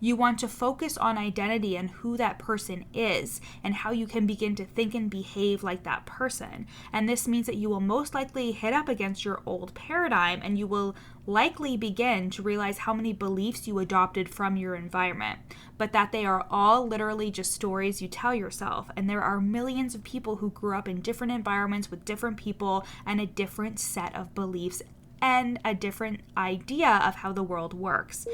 You want to focus on identity and who that person is and how you can begin to think and behave like that person. And this means that you will most likely hit up against your old paradigm, and you will likely begin to realize how many beliefs you adopted from your environment, but that they are all literally just stories you tell yourself. And there are millions of people who grew up in different environments with different people and a different set of beliefs and a different idea of how the world works.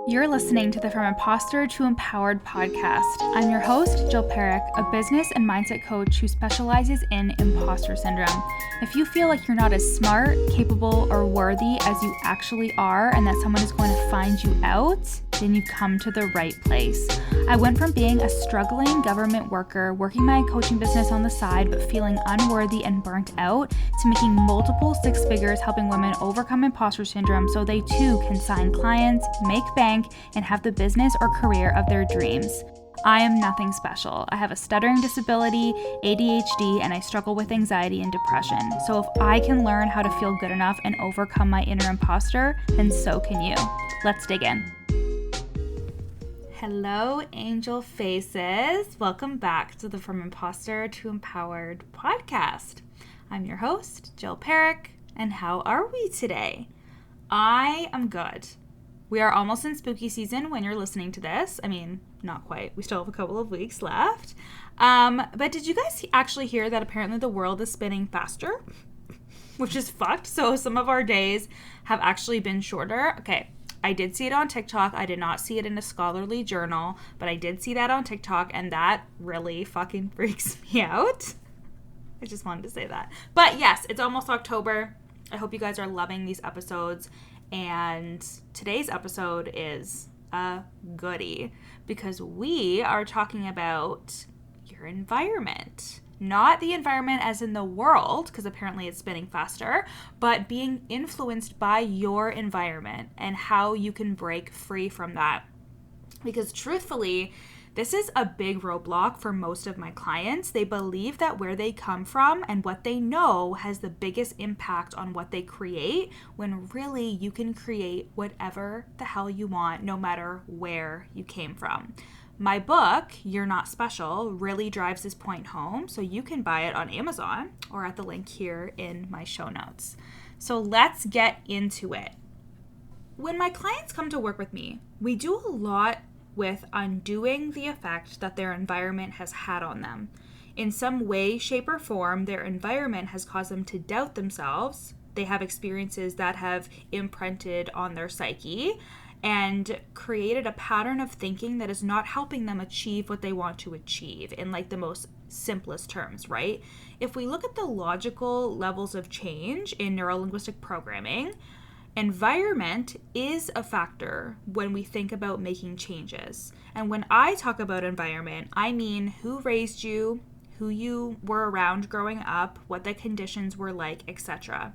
You're listening to the From Imposter to Empowered podcast. I'm your host, Jill Perrick, a business and mindset coach who specializes in imposter syndrome. If you feel like you're not as smart, capable, or worthy as you actually are, and that someone is going to find you out, then you come to the right place. I went from being a struggling government worker, working my coaching business on the side, but feeling unworthy and burnt out, to making multiple six figures helping women overcome imposter syndrome so they too can sign clients, make bank, and have the business or career of their dreams. I am nothing special. I have a stuttering disability, ADHD, and I struggle with anxiety and depression. So if I can learn how to feel good enough and overcome my inner imposter, then so can you. Let's dig in. Hello, angel faces. Welcome back to the From Imposter to Empowered podcast. I'm your host, Jill Perrick, and how are we today? I am good. We are almost in spooky season when you're listening to this. I mean, not quite. We still have a couple of weeks left. But did you guys actually hear that apparently the world is spinning faster? Which is fucked. So some of our days have actually been shorter. Okay, I did see it on TikTok. I did not see it in a scholarly journal, but I did see that on TikTok, and that really fucking freaks me out. I just wanted to say that. But yes, it's almost October. I hope you guys are loving these episodes. And today's episode is a goodie because we are talking about your environment. Not the environment as in the world, because apparently it's spinning faster, but being influenced by your environment and how you can break free from that. Because truthfully, this is a big roadblock for most of my clients. They believe that where they come from and what they know has the biggest impact on what they create, when really you can create whatever the hell you want, no matter where you came from. My book, You're Not Special, really drives this point home, so you can buy it on Amazon or at the link here in my show notes. So let's get into it. When my clients come to work with me, we do a lot with undoing the effect that their environment has had on them. In some way, shape, or form, their environment has caused them to doubt themselves. They have experiences that have imprinted on their psyche and created a pattern of thinking that is not helping them achieve what they want to achieve in like the most simplest terms, right? If we look at the logical levels of change in neurolinguistic programming, environment is a factor when we think about making changes. And when I talk about environment, I mean who raised you, who you were around growing up, what the conditions were like, etc.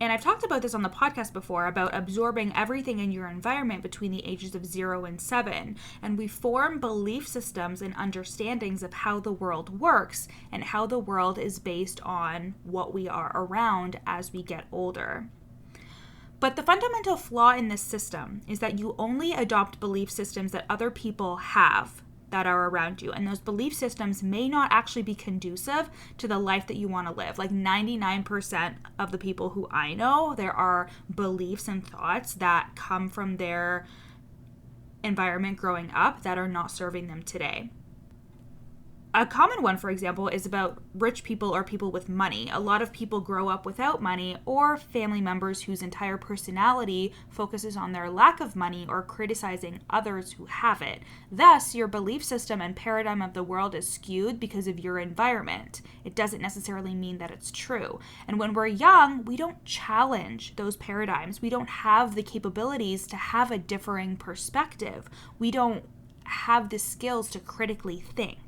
And I've talked about this on the podcast before about absorbing everything in your environment between the ages of 0 and 7. And we form belief systems and understandings of how the world works and how the world is based on what we are around as we get older. But the fundamental flaw in this system is that you only adopt belief systems that other people have that are around you. And those belief systems may not actually be conducive to the life that you want to live. Like 99% of the people who I know, there are beliefs and thoughts that come from their environment growing up that are not serving them today. A common one, for example, is about rich people or people with money. A lot of people grow up without money, or family members whose entire personality focuses on their lack of money or criticizing others who have it. Thus, your belief system and paradigm of the world is skewed because of your environment. It doesn't necessarily mean that it's true. And when we're young, we don't challenge those paradigms. We don't have the capabilities to have a differing perspective. We don't have the skills to critically think.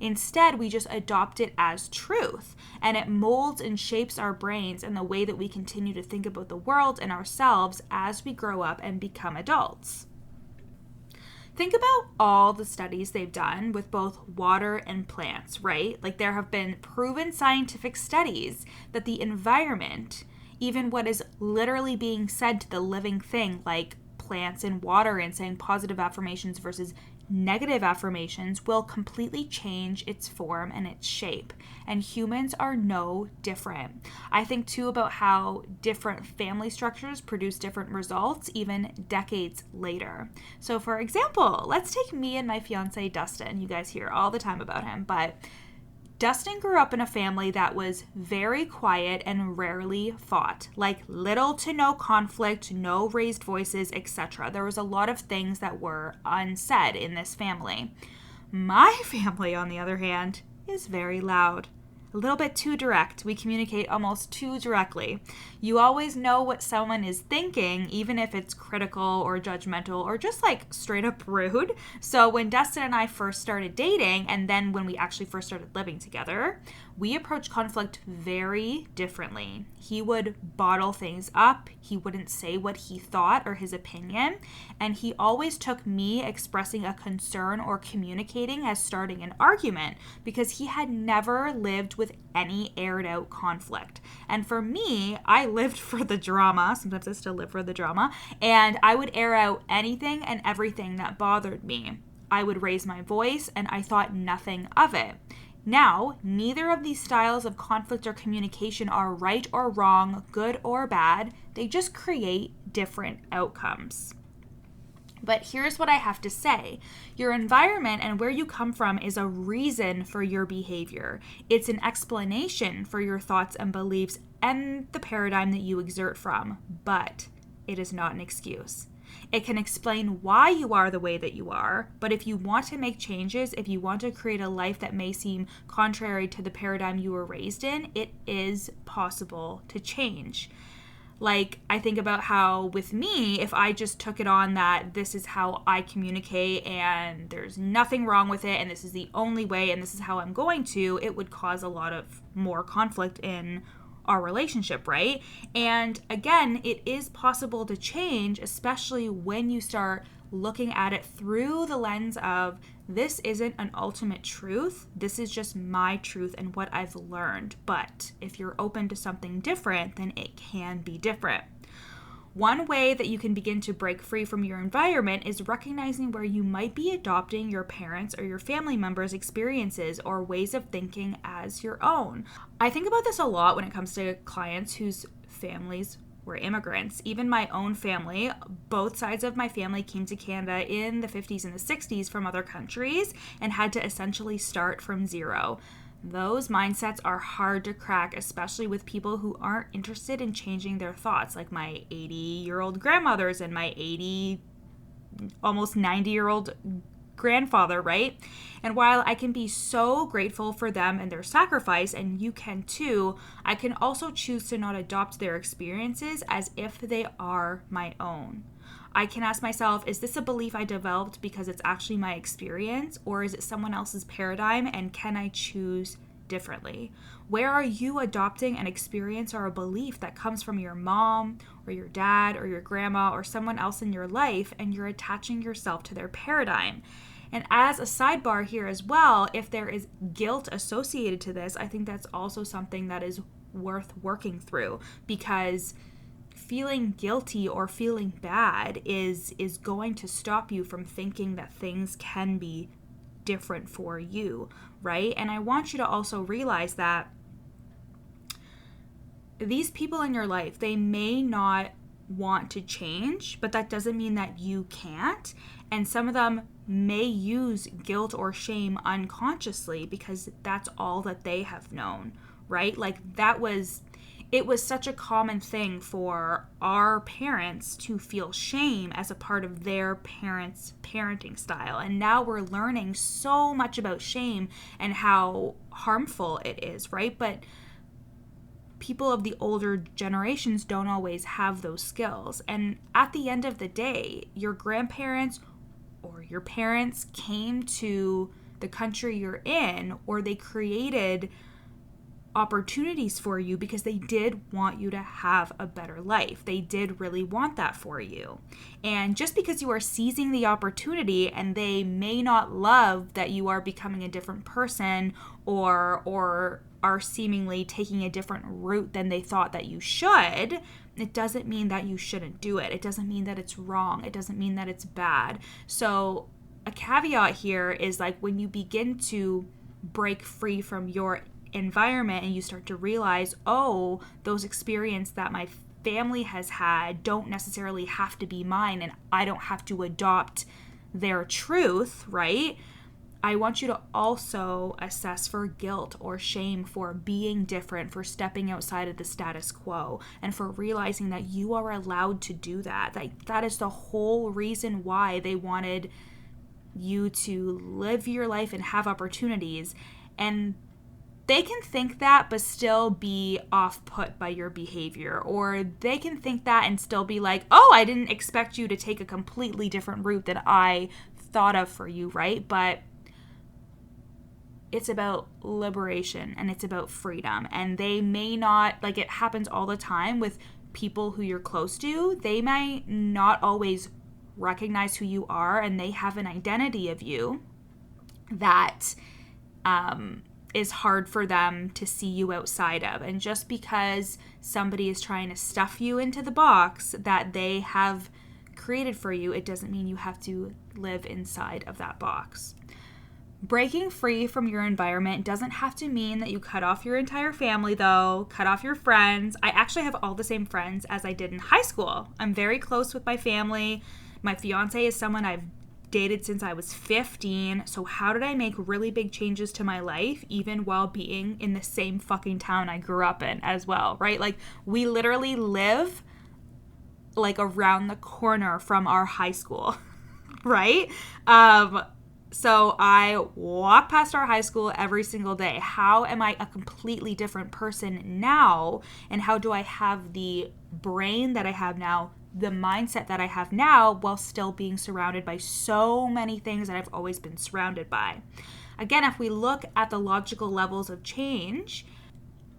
Instead, we just adopt it as truth, and it molds and shapes our brains and the way that we continue to think about the world and ourselves as we grow up and become adults. Think about all the studies they've done with both water and plants, right? Like there have been proven scientific studies that the environment Even what is literally being said to the living thing, like plants and water, and saying positive affirmations versus negative affirmations, will completely change its form and its shape. And humans are no different. I think too about how different family structures produce different results even decades later. So for example, let's take me and my fiance Dustin. You guys hear all the time about him, but Dustin grew up in a family that was very quiet and rarely fought, like little to no conflict, no raised voices, etc. There was a lot of things that were unsaid in this family. My family, on the other hand, is very loud. A little bit too direct. We communicate almost too directly. You always know what someone is thinking, even if it's critical or judgmental or just like straight up rude. So when Dustin and I first started dating, and then when we actually first started living together, we approached conflict very differently. He would bottle things up. He wouldn't say what he thought or his opinion. And he always took me expressing a concern or communicating as starting an argument, because he had never lived with any aired out conflict. And for me, I lived for the drama. Sometimes I still live for the drama. And I would air out anything and everything that bothered me. I would raise my voice, and I thought nothing of it. Now, neither of these styles of conflict or communication are right or wrong, good or bad. They just create different outcomes. But here's what I have to say. Your environment and where you come from is a reason for your behavior. It's an explanation for your thoughts and beliefs and the paradigm that you exert from, but it is not an excuse. It can explain why you are the way that you are, but if you want to make changes, if you want to create a life that may seem contrary to the paradigm you were raised in, it is possible to change. Like, I think about how with me, if I just took it on that this is how I communicate and there's nothing wrong with it and this is the only way and this is how I'm going to, it would cause a lot of more conflict in our relationship, right? And again, it is possible to change, especially when you start looking at it through the lens of this isn't an ultimate truth. This is just my truth and what I've learned. But if you're open to something different, then it can be different. One way that you can begin to break free from your environment is recognizing where you might be adopting your parents' or your family members' experiences or ways of thinking as your own. I think about this a lot when it comes to clients whose families were immigrants. Even my own family, both sides of my family came to Canada in the 50s and the 60s from other countries and had to essentially start from zero. Those mindsets are hard to crack, especially with people who aren't interested in changing their thoughts, like my 80-year-old grandmothers and my almost 90-year-old grandfather, right? And while I can be so grateful for them and their sacrifice, and you can too, I can also choose to not adopt their experiences as if they are my own. I can ask myself, is this a belief I developed because it's actually my experience, or is it someone else's paradigm, and can I choose differently? Where are you adopting an experience or a belief that comes from your mom or your dad or your grandma or someone else in your life, and you're attaching yourself to their paradigm? And as a sidebar here as well, if there is guilt associated to this, I think that's also something that is worth working through, because feeling guilty or feeling bad is going to stop you from thinking that things can be different for you, right? And I want you to also realize that these people in your life, they may not want to change, but that doesn't mean that you can't. And some of them may use guilt or shame unconsciously because that's all that they have known, right? Like it was such a common thing for our parents to feel shame as a part of their parents' parenting style. And now we're learning so much about shame and how harmful it is, right? But people of the older generations don't always have those skills. And at the end of the day, your grandparents or your parents came to the country you're in, or they created opportunities for you because they did want you to have a better life. They did really want that for you. And just because you are seizing the opportunity and they may not love that you are becoming a different person or are seemingly taking a different route than they thought that you should, it doesn't mean that you shouldn't do it. It doesn't mean that it's wrong. It doesn't mean that it's bad. So a caveat here is like when you begin to break free from your environment and you start to realize, oh, those experiences that my family has had don't necessarily have to be mine and I don't have to adopt their truth, right? I want you to also assess for guilt or shame for being different, for stepping outside of the status quo, and for realizing that you are allowed to do that. That is the whole reason why they wanted you to live your life and have opportunities. And they can think that but still be off-put by your behavior, or they can think that and still be like, oh, I didn't expect you to take a completely different route than I thought of for you, right? But it's about liberation and it's about freedom. And they may not, like it happens all the time with people who you're close to, they might not always recognize who you are and they have an identity of you that is hard for them to see you outside of. And just because somebody is trying to stuff you into the box that they have created for you, it doesn't mean you have to live inside of that box. Breaking free from your environment doesn't have to mean that you cut off your entire family, though, cut off your friends. I actually have all the same friends as I did in high school. I'm very close with my family. My fiance is someone I've dated since I was 15. So how did I make really big changes to my life even while being in the same fucking town I grew up in as well, right? Like we literally live like around the corner from our high school, right? So I walk past our high school every single day. How am I a completely different person now? And how do I have the brain that I have now, the mindset that I have now, while still being surrounded by so many things that I've always been surrounded by? Again, if we look at the logical levels of change,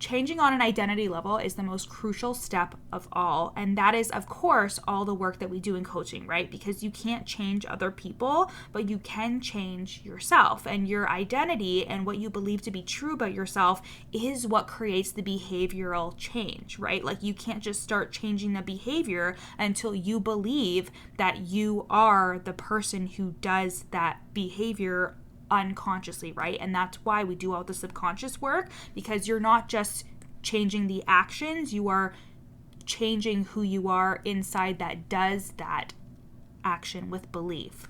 changing on an identity level is the most crucial step of all. And that is, of course, all the work that we do in coaching, right? Because you can't change other people, but you can change yourself. And your identity and what you believe to be true about yourself is what creates the behavioral change, right? Like you can't just start changing the behavior until you believe that you are the person who does that behavior unconsciously, right? And that's why we do all the subconscious work, because you're not just changing the actions, you are changing who you are inside that does that action with belief.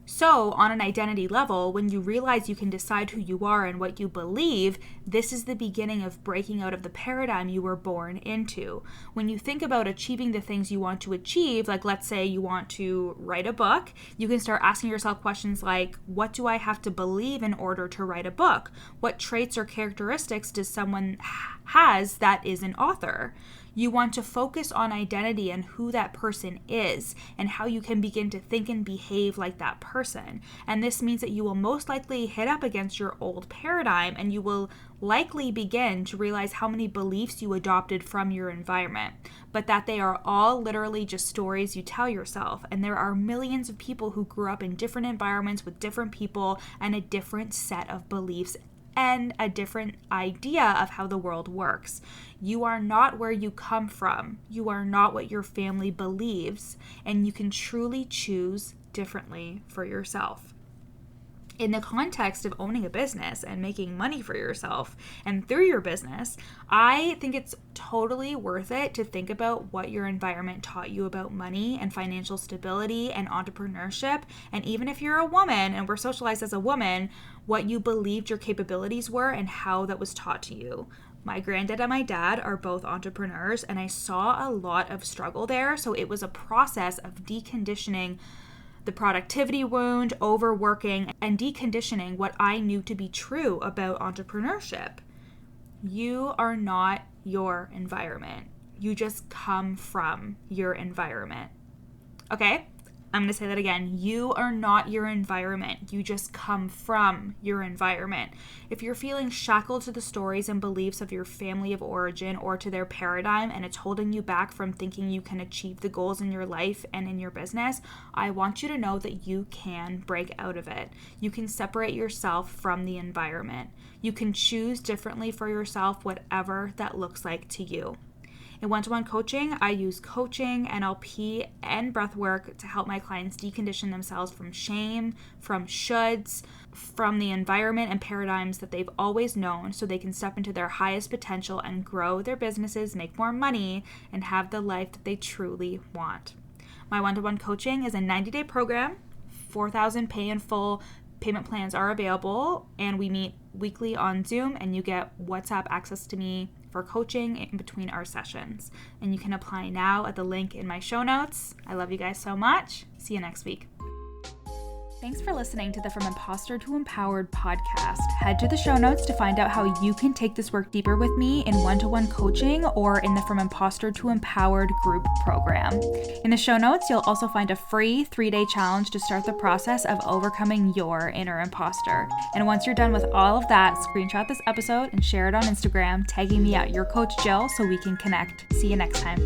So on an identity level, when you realize you can decide who you are and what you believe, this is the beginning of breaking out of the paradigm you were born into. When you think about achieving the things you want to achieve, like let's say you want to write a book, you can start asking yourself questions like, what do I have to believe in order to write a book? What traits or characteristics does someone has that is an author? You want to focus on identity and who that person is and how you can begin to think and behave like that person. And this means that you will most likely hit up against your old paradigm and you will likely begin to realize how many beliefs you adopted from your environment, but that they are all literally just stories you tell yourself. And there are millions of people who grew up in different environments with different people and a different set of beliefs and a different idea of how the world works. You are not where you come from. You are not what your family believes, and you can truly choose differently for yourself. In the context of owning a business and making money for yourself and through your business, I think it's totally worth it to think about what your environment taught you about money and financial stability and entrepreneurship. And even if you're a woman and we're socialized as a woman, what you believed your capabilities were and how that was taught to you. My granddad and my dad are both entrepreneurs, and I saw a lot of struggle there. So it was a process of deconditioning the productivity wound, overworking, and deconditioning what I knew to be true about entrepreneurship. You are not your environment. You just come from your environment. Okay? I'm going to say that again. You are not your environment. You just come from your environment. If you're feeling shackled to the stories and beliefs of your family of origin or to their paradigm, and it's holding you back from thinking you can achieve the goals in your life and in your business, I want you to know that you can break out of it. You can separate yourself from the environment. You can choose differently for yourself, whatever that looks like to you. In one-to-one coaching, I use coaching, NLP, and breathwork to help my clients decondition themselves from shame, from shoulds, from the environment and paradigms that they've always known, so they can step into their highest potential and grow their businesses, make more money, and have the life that they truly want. My one-to-one coaching is a 90-day program. 4,000 pay in full payment plans are available, and we meet weekly on Zoom, and you get WhatsApp access to me for coaching in between our sessions. And you can apply now at the link in my show notes. I love you guys so much. See you next week. Thanks for listening to the From Imposter to Empowered podcast. Head to the show notes to find out how you can take this work deeper with me in one-to-one coaching or in the From Imposter to Empowered group program. In the show notes, you'll also find a free 3-day challenge to start the process of overcoming your inner imposter. And once you're done with all of that, screenshot this episode and share it on Instagram, tagging me at your coach Jill so we can connect. See you next time.